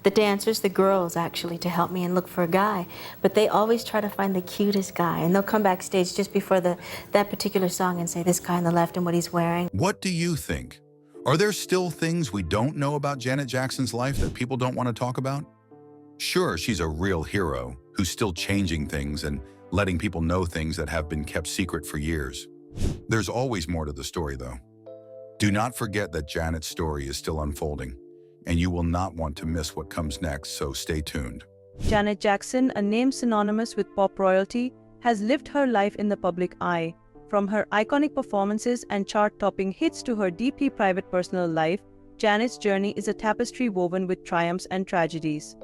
the dancers, the girls actually, to help me and look for a guy. But they always try to find the cutest guy, and they'll come backstage just before that particular song and say, this guy on the left and what he's wearing. What do you think? Are there still things we don't know about Janet Jackson's life that people don't want to talk about? Sure, she's a real hero who's still changing things and letting people know things that have been kept secret for years. There's always more to the story, though. Do not forget that Janet's story is still unfolding, and you will not want to miss what comes next, so stay tuned. Janet Jackson, a name synonymous with pop royalty, has lived her life in the public eye. From her iconic performances and chart-topping hits to her deeply private personal life, Janet's journey is a tapestry woven with triumphs and tragedies.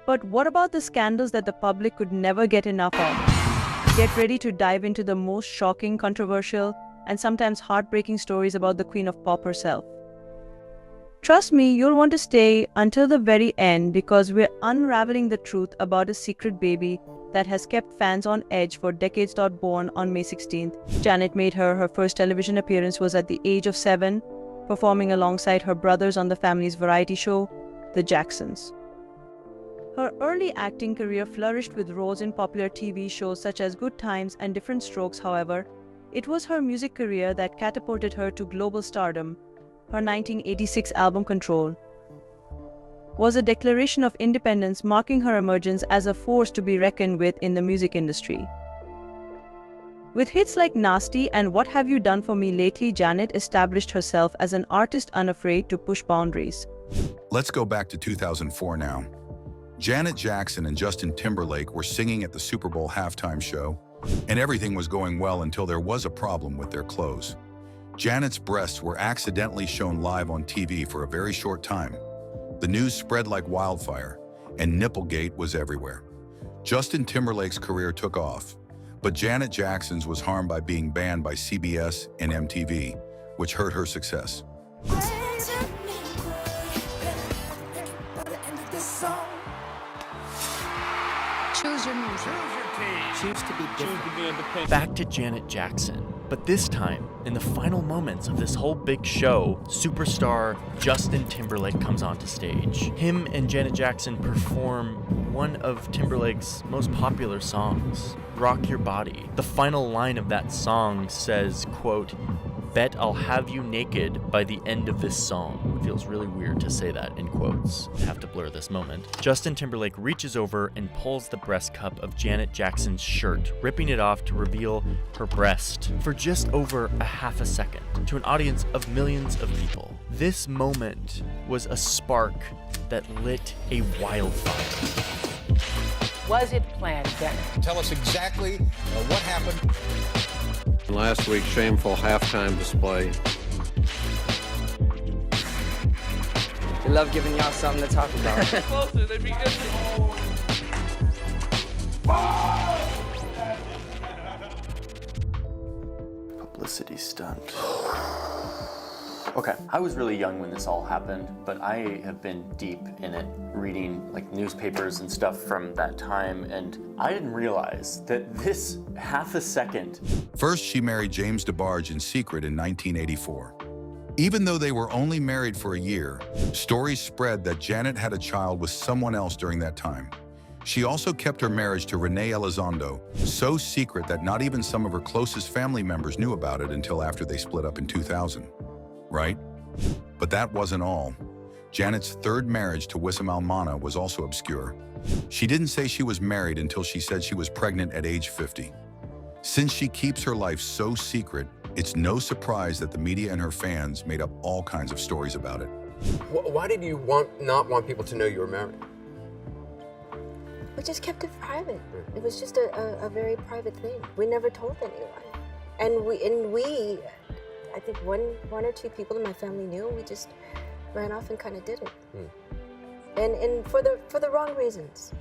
But what about the scandals that the public could never get enough of? Get ready to dive into the most shocking, controversial, and sometimes heartbreaking stories about the Queen of Pop herself. Trust me, you'll want to stay until the very end because we're unraveling the truth about a secret baby that has kept fans on edge for decades. Born on May 16th, Janet made her first television appearance was at the age of 7, performing alongside her brothers on the family's variety show, The Jacksons. Her early acting career flourished with roles in popular TV shows such as Good Times and Different Strokes. However, it was her music career that catapulted her to global stardom. Her 1986 album Control was a declaration of independence, marking her emergence as a force to be reckoned with in the music industry. With hits like Nasty and What Have You Done For Me Lately, Janet established herself as an artist unafraid to push boundaries. Let's go back to 2004 now. Janet Jackson and Justin Timberlake were singing at the Super Bowl halftime show, and everything was going well until there was a problem with their clothes. Janet's breasts were accidentally shown live on TV for a very short time. The news spread like wildfire, and Nipplegate was everywhere. Justin Timberlake's career took off, but Janet Jackson's was harmed by being banned by CBS and MTV, which hurt her success. Choose your music. Choose to be different. Back to Janet Jackson, but this time, in the final moments of this whole big show, superstar Justin Timberlake comes onto stage. Him and Janet Jackson perform one of Timberlake's most popular songs, Rock Your Body. The final line of that song says, quote, "Bet I'll have you naked by the end of this song." It feels really weird to say that in quotes. I have to blur this moment. Justin Timberlake reaches over and pulls the breast cup of Janet Jackson's shirt, ripping it off to reveal her breast for just over a half a second to an audience of millions of people. This moment was a spark that lit a wildfire. Was it planned, Janet? Tell us exactly what happened. Last week's shameful halftime display. We love giving y'all something to talk about. Closer, they'd be good. Publicity stunt. Okay, I was really young when this all happened, but I have been deep in it, reading like newspapers and stuff from that time, and I didn't realize that this half a second. First, she married James DeBarge in secret in 1984. Even though they were only married for a year, stories spread that Janet had a child with someone else during that time. She also kept her marriage to Renee Elizondo so secret that not even some of her closest family members knew about it until after they split up in 2000. Right? But that wasn't all. Janet's third marriage to Wissam Almana was also obscure. She didn't say she was married until she said she was pregnant at age 50. Since she keeps her life so secret, it's no surprise that the media and her fans made up all kinds of stories about it. Why did you not want people to know you were married? We just kept it private. It was just a very private thing. We never told anyone. And we I think one or two people in my family knew. We just ran off and kind of did it. And for the wrong reasons.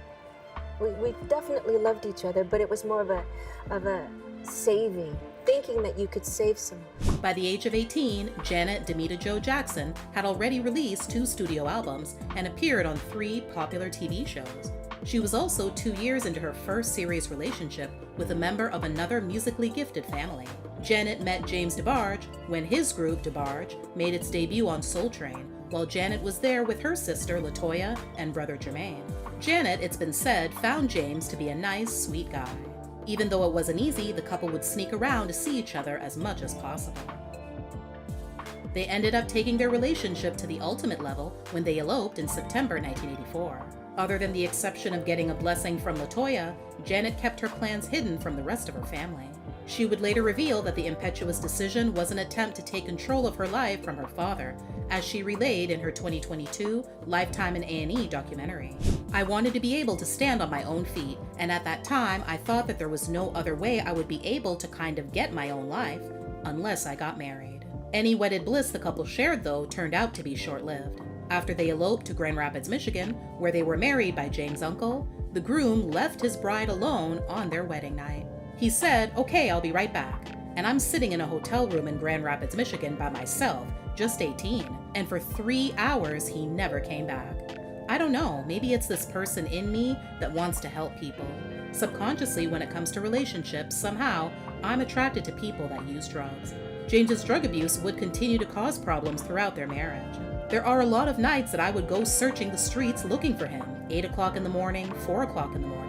We definitely loved each other, but it was more of a saving, thinking that you could save someone. By the age of 18, Janet Demita Jo Jackson had already released 2 studio albums and appeared on 3 popular TV shows. She was also 2 years into her first serious relationship with a member of another musically gifted family. Janet met James DeBarge when his group DeBarge made its debut on Soul Train, while Janet was there with her sister LaToya and brother Jermaine. Janet, it's been said, found James to be a nice, sweet guy. Even though it wasn't easy, the couple would sneak around to see each other as much as possible. They ended up taking their relationship to the ultimate level when they eloped in September 1984. Other than the exception of getting a blessing from LaToya, Janet kept her plans hidden from the rest of her family. She would later reveal that the impetuous decision was an attempt to take control of her life from her father, as she relayed in her 2022 Lifetime in A&E documentary. I wanted to be able to stand on my own feet, and at that time I thought that there was no other way I would be able to kind of get my own life, unless I got married. Any wedded bliss the couple shared, though, turned out to be short-lived. After they eloped to Grand Rapids, Michigan, where they were married by James' uncle, the groom left his bride alone on their wedding night. He said, "Okay, I'll be right back." And I'm sitting in a hotel room in Grand Rapids, Michigan by myself, just 18, and for 3 hours he never came back. I don't know, maybe it's this person in me that wants to help people. Subconsciously, when it comes to relationships, somehow I'm attracted to people that use drugs. James's drug abuse would continue to cause problems throughout their marriage. There are a lot of nights that I would go searching the streets looking for him, 8 o'clock in the morning, 4 o'clock in the morning.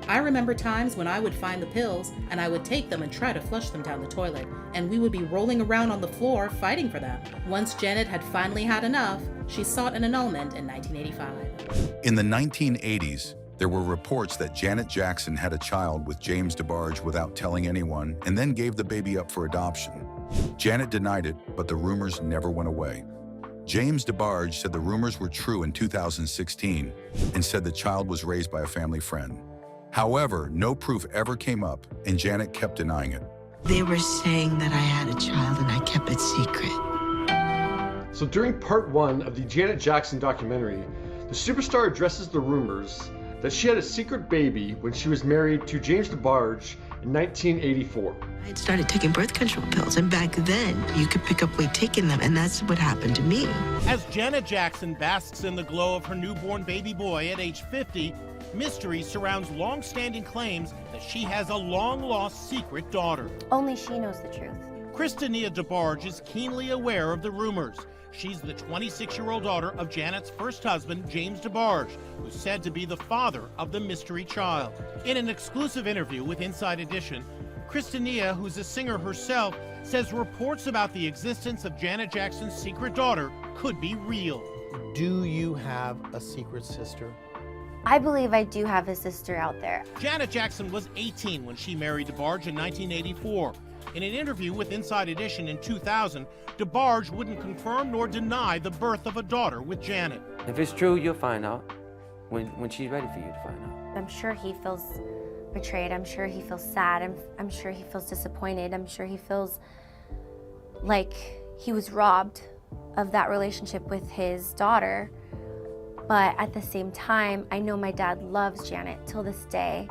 I remember times when I would find the pills and I would take them and try to flush them down the toilet, and we would be rolling around on the floor fighting for them. Once Janet had finally had enough, she sought an annulment in 1985. In the 1980s, there were reports that Janet Jackson had a child with James DeBarge without telling anyone and then gave the baby up for adoption. Janet denied it, but the rumors never went away. James DeBarge said the rumors were true in 2016 and said the child was raised by a family friend. However, no proof ever came up, and Janet kept denying it. They were saying that I had a child and I kept it secret. So during part 1 of the Janet Jackson documentary, the superstar addresses the rumors that she had a secret baby when she was married to James DeBarge in 1984. I had started taking birth control pills, and back then you could pick up weight taking them, and that's what happened to me. As Janet Jackson basks in the glow of her newborn baby boy at age 50, mystery surrounds long-standing claims that she has a long-lost secret daughter. Only she knows the truth. Christina DeBarge is keenly aware of the rumors. She's the 26-year-old daughter of Janet's first husband, James DeBarge, who's said to be the father of the mystery child. In an exclusive interview with Inside Edition, Christina, who's a singer herself, says reports about the existence of Janet Jackson's secret daughter could be real. Do you have a secret sister? I believe I do have a sister out there. Janet Jackson was 18 when she married DeBarge in 1984. In an interview with Inside Edition in 2000, DeBarge wouldn't confirm nor deny the birth of a daughter with Janet. If it's true, you'll find out when she's ready for you to find out. I'm sure he feels betrayed. I'm sure he feels sad. I'm sure he feels disappointed. I'm sure he feels like he was robbed of that relationship with his daughter. But at the same time, I know my dad loves Janet till this day,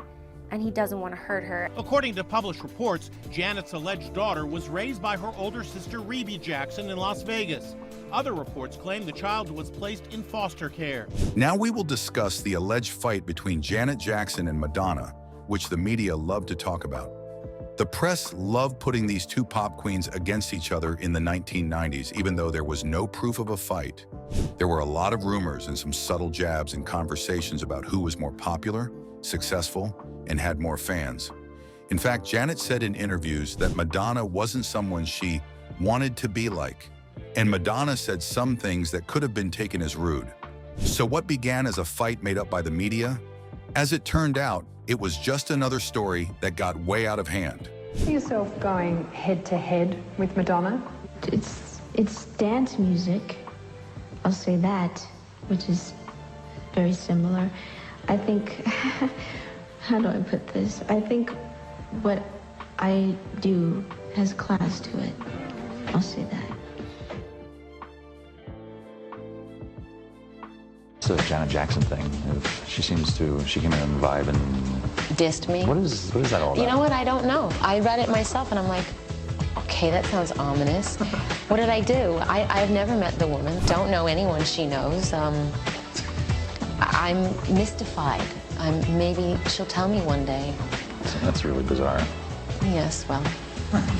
and he doesn't want to hurt her. According to published reports, Janet's alleged daughter was raised by her older sister Rebe Jackson in Las Vegas. Other reports claim the child was placed in foster care. Now we will discuss the alleged fight between Janet Jackson and Madonna, which the media love to talk about. The press loved putting these two pop queens against each other in the 1990s, even though there was no proof of a fight. There were a lot of rumors and some subtle jabs and conversations about who was more popular, successful, and had more fans. In fact, Janet said in interviews that Madonna wasn't someone she wanted to be like, and Madonna said some things that could have been taken as rude. So what began as a fight made up by the media? As it turned out, it was just another story that got way out of hand. See yourself going head to head with Madonna? It's dance music, I'll say that, which is very similar. I think, how do I put this? I think what I do has class to it. I'll say that. It's a Janet Jackson thing. She came in on the vibe and dissed me. What is that all about? You know what? I don't know. I read it myself and I'm like, okay, that sounds ominous. What did I do? I've never met the woman. Don't know anyone she knows. I'm mystified. Maybe she'll tell me one day. That's really bizarre. Yes, well,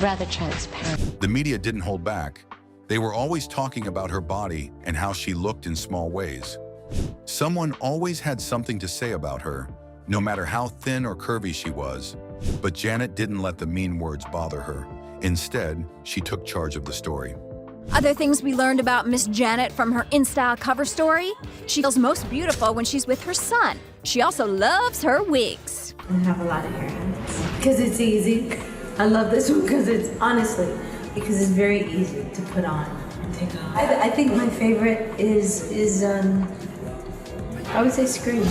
rather transparent. The media didn't hold back. They were always talking about her body and how she looked in small ways. Someone always had something to say about her, no matter how thin or curvy she was. But Janet didn't let the mean words bother her. Instead, she took charge of the story. Other things we learned about Miss Janet from her InStyle cover story: she feels most beautiful when she's with her son. She also loves her wigs. I have a lot of hair habits because it's easy. I love this one because it's because it's very easy to put on and take off. I think my favorite is I would say Scream.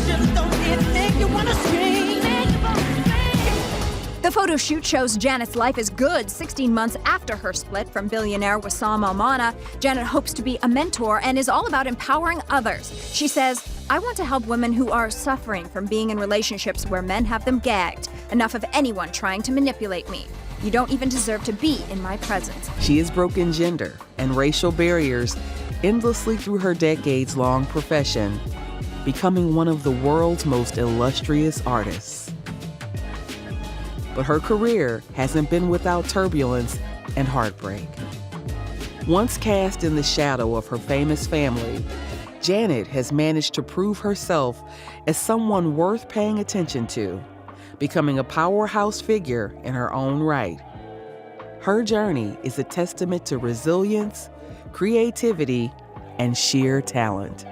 The photo shoot shows Janet's life is good 16 months after her split from billionaire Wissam Almana. Janet hopes to be a mentor and is all about empowering others. She says, "I want to help women who are suffering from being in relationships where men have them gagged. Enough of anyone trying to manipulate me. You don't even deserve to be in my presence." She has broken gender and racial barriers endlessly through her decades-long profession, becoming one of the world's most illustrious artists. But her career hasn't been without turbulence and heartbreak. Once cast in the shadow of her famous family, Janet has managed to prove herself as someone worth paying attention to, becoming a powerhouse figure in her own right. Her journey is a testament to resilience, creativity, and sheer talent.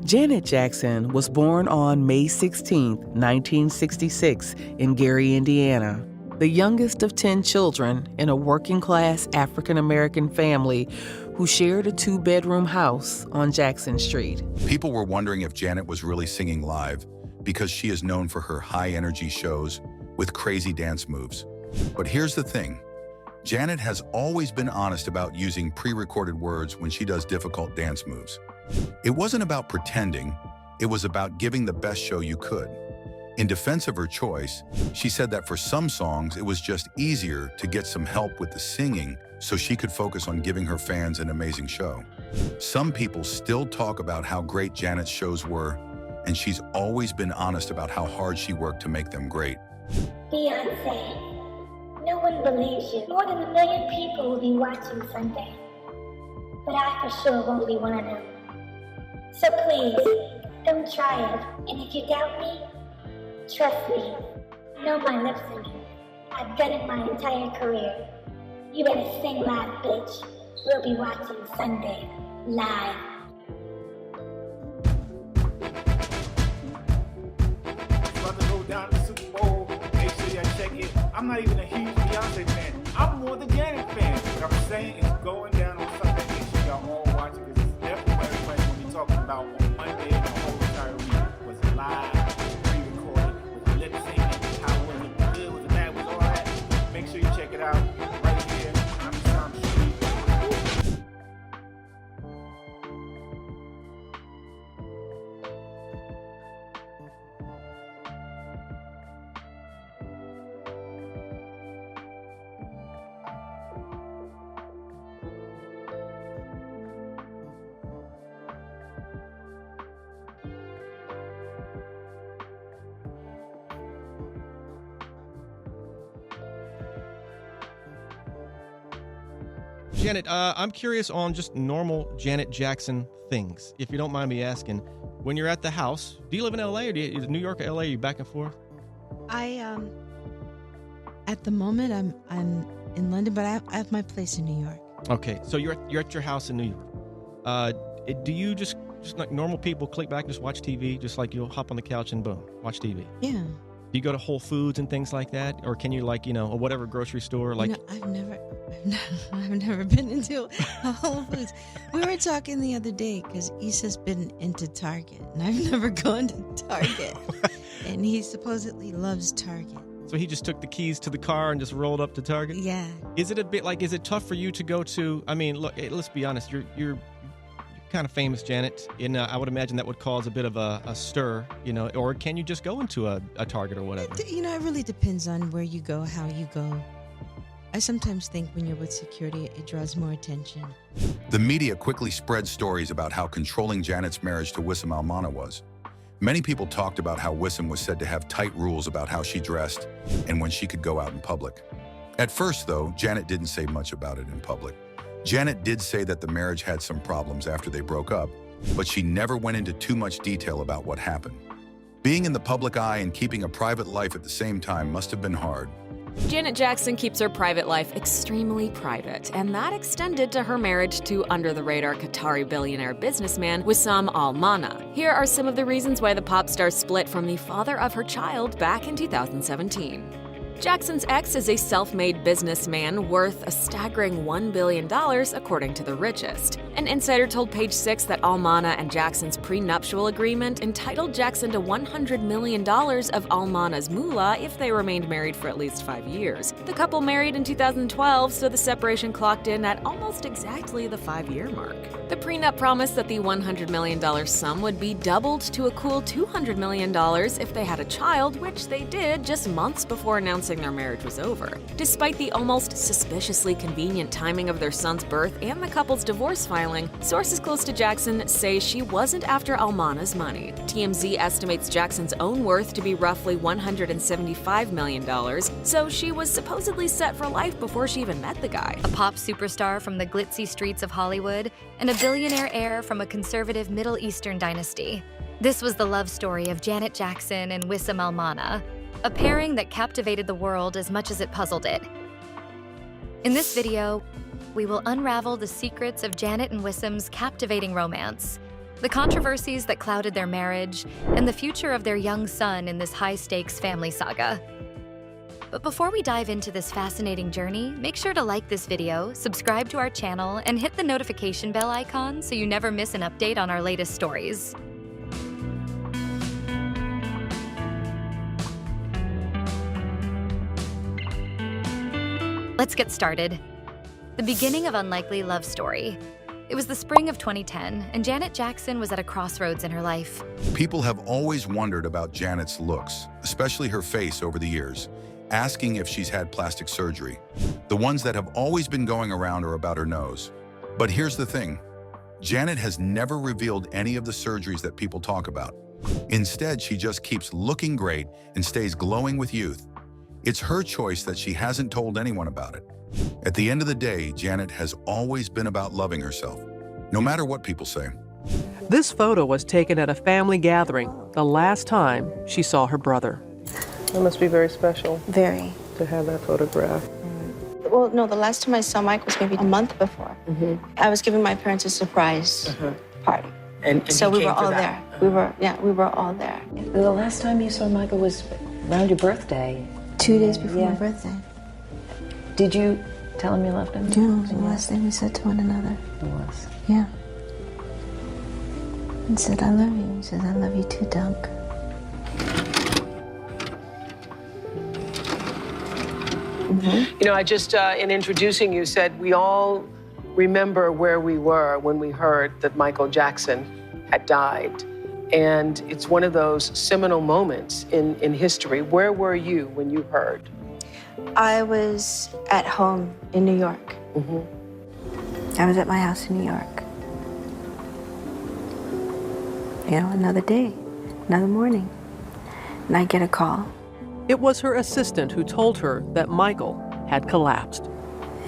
Janet Jackson was born on May 16, 1966, in Gary, Indiana, the youngest of 10 children in a working-class African-American family who shared a 2-bedroom house on Jackson Street. People were wondering if Janet was really singing live because she is known for her high-energy shows with crazy dance moves. But here's the thing. Janet has always been honest about using pre-recorded words when she does difficult dance moves. It wasn't about pretending, it was about giving the best show you could. In defense of her choice, she said that for some songs, it was just easier to get some help with the singing so she could focus on giving her fans an amazing show. Some people still talk about how great Janet's shows were, and she's always been honest about how hard she worked to make them great. Beyonce, no one believes you. More than 1 million people will be watching Sunday. But I for sure won't be one of them. So please, don't try it. And if you doubt me, trust me. Know my lip singing. I've done it my entire career. You better sing live, bitch. We'll be watching Sunday live. About to go down to the Super Bowl. Make sure y'all check it. I'm not even a huge Beyonce fan. I'm more the Janet fan. What I'm saying is going down on Sunday. Make sure y'all all watch it because it's definitely what everybody's going to be talking about on Monday and the whole entire week. Was it live? Pre-recorded? Was it lip syncing? How was it? Good? Was it bad? Was all that? Make sure you check it out right here. I'm Tom Street. Janet, I'm curious on just normal Janet Jackson things, if you don't mind me asking. When you're at the house, do you live in LA or is New York or LA? Are you back and forth? At the moment I'm in London, but I have my place in New York. Okay, so you're at your house in New York. Do you just like normal people click back and just watch TV, just like you'll hop on the couch and boom, watch TV? Yeah. Do you go to Whole Foods and things like that, or can you or whatever grocery store like? No, I've never been into a Whole Foods. We were talking the other day because Issa's been into Target, and I've never gone to Target, and he supposedly loves Target. So he just took the keys to the car and just rolled up to Target? Yeah. Is it a bit is it tough for you to go to? I mean, look, let's be honest. You're kind of famous, Janet, and I would imagine that would cause a bit of a stir, or can you just go into a Target or whatever? It really depends on where you go, how you go. I sometimes think when you're with security, it draws more attention. The media quickly spread stories about how controlling Janet's marriage to Wissam Almana was. Many people talked about how Wissam was said to have tight rules about how she dressed and when she could go out in public. At first, though, Janet didn't say much about it in public. Janet did say that the marriage had some problems after they broke up, but she never went into too much detail about what happened. Being in the public eye and keeping a private life at the same time must have been hard. Janet Jackson keeps her private life extremely private, and that extended to her marriage to under-the-radar Qatari billionaire businessman Wissam Almana. Here are some of the reasons why the pop star split from the father of her child back in 2017. Jackson's ex is a self-made businessman worth a staggering $1 billion, according to The Richest. An insider told Page Six that Almana and Jackson's prenuptial agreement entitled Jackson to $100 million of Almana's moolah if they remained married for at least 5 years. The couple married in 2012, so the separation clocked in at almost exactly the 5-year mark. The prenup promised that the $100 million sum would be doubled to a cool $200 million if they had a child, which they did just months before announcing their marriage was over. Despite the almost suspiciously convenient timing of their son's birth and the couple's divorce filing, sources close to Jackson say she wasn't after Almana's money. TMZ estimates Jackson's own worth to be roughly $175 million, so she was supposedly set for life before she even met the guy. A pop superstar from the glitzy streets of Hollywood and a billionaire heir from a conservative Middle Eastern dynasty. This was the love story of Janet Jackson and Wissam Almana, a pairing that captivated the world as much as it puzzled it. In this video, we will unravel the secrets of Janet and Wissam's captivating romance, the controversies that clouded their marriage, and the future of their young son in this high-stakes family saga. But before we dive into this fascinating journey, make sure to like this video, subscribe to our channel, and hit the notification bell icon so you never miss an update on our latest stories. Let's get started. The beginning of Unlikely Love Story. It was the spring of 2010, and Janet Jackson was at a crossroads in her life. People have always wondered about Janet's looks, especially her face over the years, asking if she's had plastic surgery. The ones that have always been going around are about her nose. But here's the thing. Janet has never revealed any of the surgeries that people talk about. Instead, she just keeps looking great and stays glowing with youth. It's her choice that she hasn't told anyone about it. At the end of the day, Janet has always been about loving herself, no matter what people say. This photo was taken at a family gathering, the last time she saw her brother. It must be very special. Very. To have that photograph. Well, no, the last time I saw Mike was maybe a month before. I was giving my parents a surprise party. And so he we were came to all that? there. We were all there. The last time you saw Michael was around your birthday. 2 days before my birthday. Did you tell him you loved him? Yeah, it was the last thing we said to one another. It was. Yeah. And said, I love you. He says, I love you too, Dunk. You know, I just, in introducing you, said we all remember where we were when we heard that Michael Jackson had died. And it's one of those seminal moments in history. Where were you when you heard? I was at home in New York. I was at my house in New York. You know, another day, another morning, and I get a call. It was her assistant who told her that Michael had collapsed.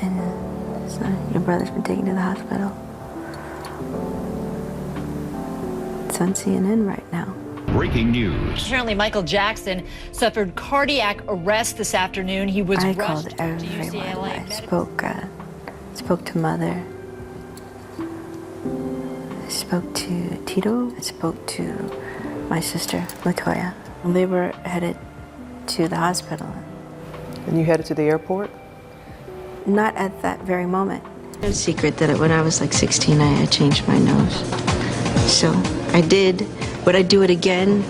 And so your brother's been taken to the hospital. It's on CNN right now. Breaking news. Apparently, Michael Jackson suffered cardiac arrest this afternoon. He was I rushed called to everyone. UCLA. I spoke to Mother. I spoke to Tito. I spoke to my sister, LaToya. They were headed to the hospital. And you headed to the airport? Not at that very moment. It's a secret that when I was like 16, I changed my nose. So I did. Would I do it again?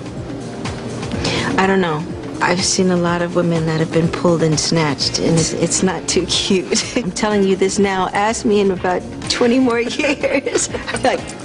I don't know. I've seen a lot of women that have been pulled and snatched, and it's not too cute. I'm telling you this now. Ask me in about 20 more years. I'm like,